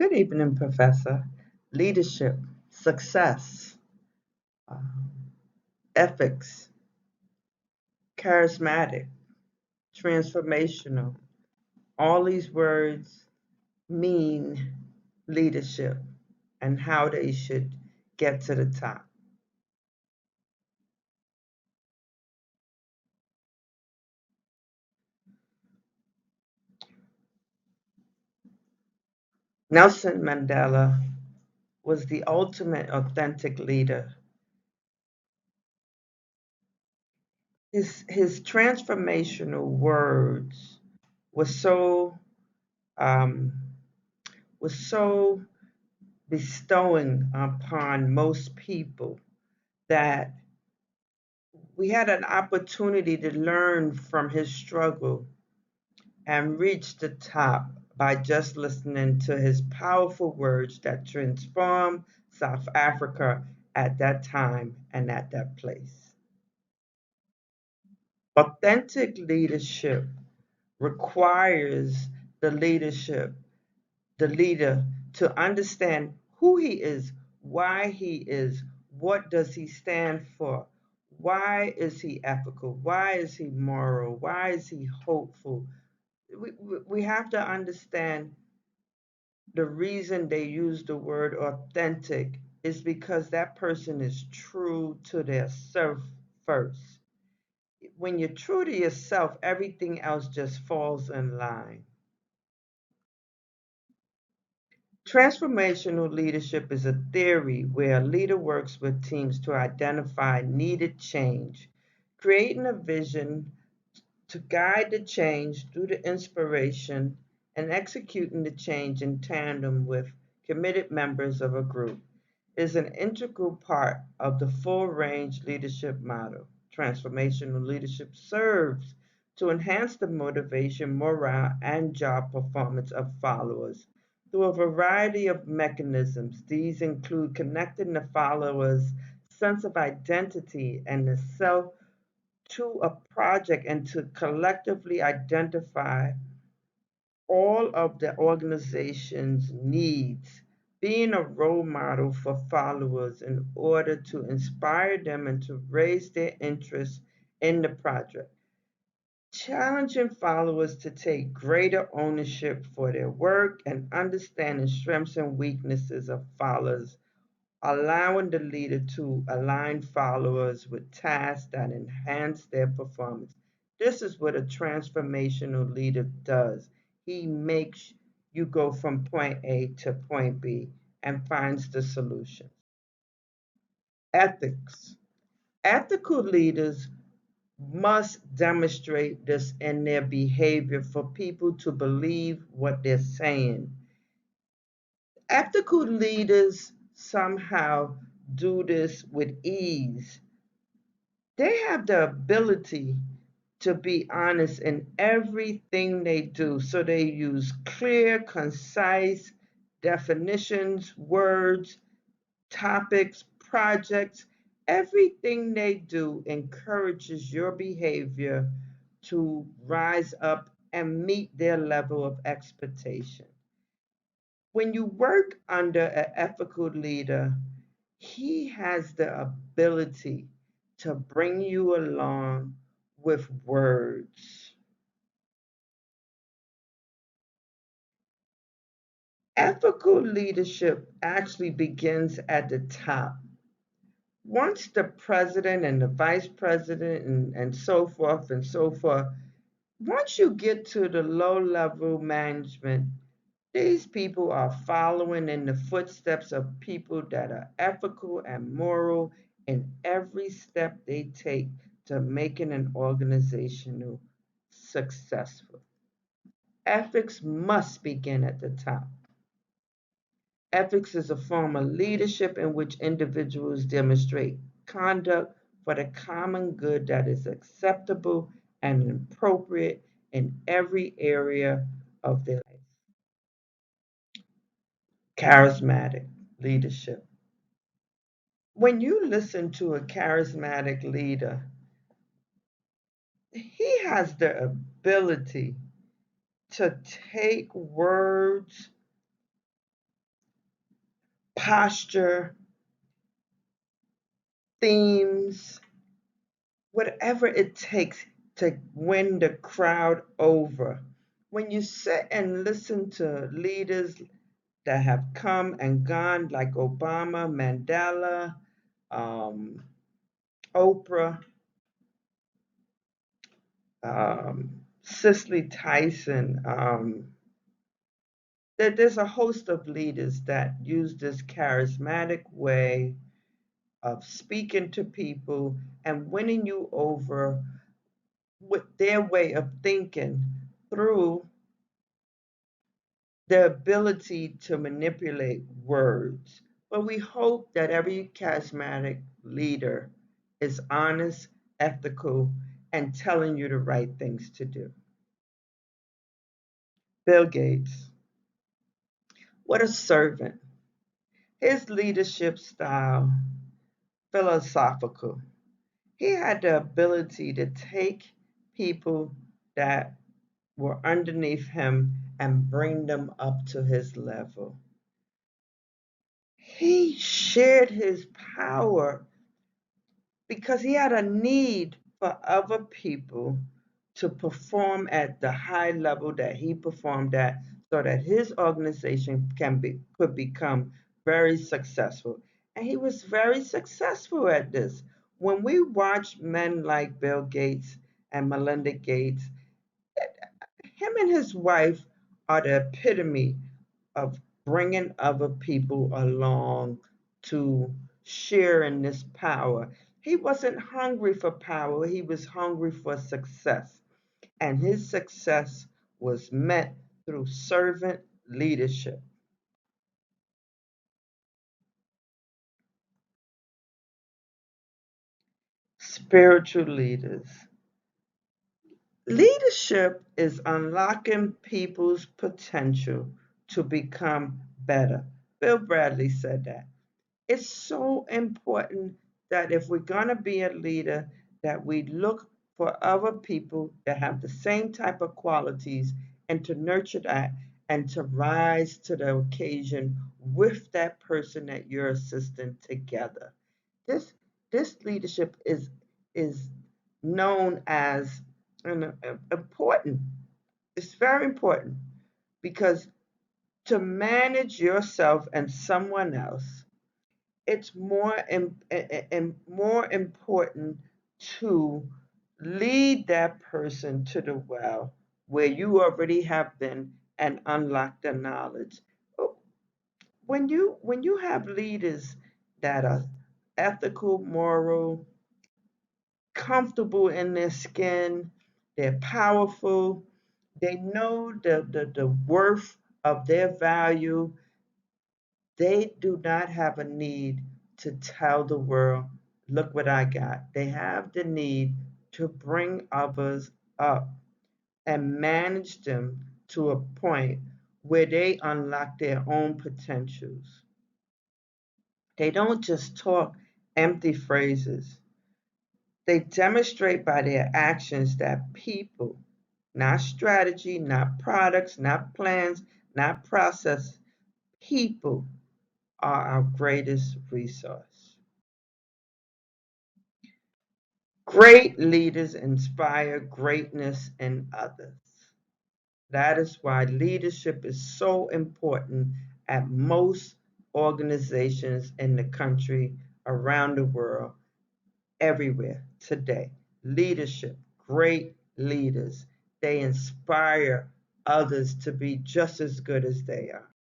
Good evening, Professor. Leadership, success, uh, ethics, charismatic, transformational. All these words mean leadership and how they should get to the top. Nelson Mandela was the ultimate authentic leader. His transformational words were so um, was so bestowing upon most people that we had an opportunity to learn from his struggle and reach the top by just listening to his powerful words that transformed South Africa at that time and at that place. Authentic leadership requires the leadership, the leader, to understand who he is, why he is, what does he stand for, why is he ethical, why is he moral, why is he hopeful. We have to understand the reason they use the word authentic is because that person is true to their self first. When you're true to yourself, everything else just falls in line. Transformational leadership is a theory where a leader works with teams to identify needed change, creating a vision to guide the change through the inspiration and executing the change in tandem with committed members of a group is an integral part of the full range leadership model. Transformational leadership serves to enhance the motivation, morale, and job performance of followers through a variety of mechanisms. These include connecting the followers' sense of identity and the self to a project and to collectively identify all of the organization's needs, being a role model for followers in order to inspire them and to raise their interest in the project. Challenging followers to take greater ownership for their work and understanding strengths and weaknesses of followers, allowing the leader to align followers with tasks that enhance their performance. This is what a transformational leader does. He makes you go from point A to point B and finds the solution. Ethics. Ethical leaders must demonstrate this in their behavior for people to believe what they're saying. Ethical leaders somehow do this with ease. They have the ability to be honest in everything they do. So they use clear, concise definitions, words, topics, projects. Everything they do encourages your behavior to rise up and meet their level of expectation. When you work under an ethical leader, he has the ability to bring you along with words. Ethical leadership actually begins at the top. Once the president and the vice president and so forth, once you get to the low level management, these people are following in the footsteps of people that are ethical and moral in every step they take to making an organizational successful. Ethics must begin at the top. Ethics is a form of leadership in which individuals demonstrate conduct for the common good that is acceptable and appropriate in every area of their life. Charismatic leadership. When you listen to a charismatic leader, he has the ability to take words posture, themes, whatever it takes to win the crowd over. When you sit and listen to leaders that have come and gone, like Obama, Mandela, um, Oprah, Cicely Tyson, there's a host of leaders that use this charismatic way of speaking to people and winning you over with their way of thinking through their ability to manipulate words. But we hope that every charismatic leader is honest, ethical, and telling you the right things to do. Bill Gates, what a servant. His leadership style, philosophical. He had the ability to take people that were underneath him and bring them up to his level. He shared his power because he had a need for other people to perform at the high level that he performed at so that his organization could become very successful. And he was very successful at this. When we watch men like Bill Gates and Melinda Gates, him and his wife are the epitome of bringing other people along to share in this power. He wasn't hungry for power, he was hungry for success. And his success was met through servant leadership. Spiritual leaders. Leadership is unlocking people's potential to become better. Bill Bradley said that. It's so important that if we're going to be a leader, that we look for other people that have the same type of qualities and to nurture that and to rise to the occasion with that person that you're assisting together. This this leadership is known as important. It's very important because to manage yourself and someone else, it's more important to lead that person to the well where you already have been and unlock the knowledge. When you have leaders that are ethical, moral, comfortable in their skin, they're powerful, they know the worth of their value, they do not have a need to tell the world, look what I got. They have the need to bring others up and manage them to a point where they unlock their own potentials. They don't just talk empty phrases. They demonstrate by their actions that people, not strategy, not products, not plans, not process, people are our greatest resource. Great leaders inspire greatness in others. That is why leadership is so important at most organizations in the country, around the world, everywhere today. Leadership, great leaders, they inspire others to be just as good as they are.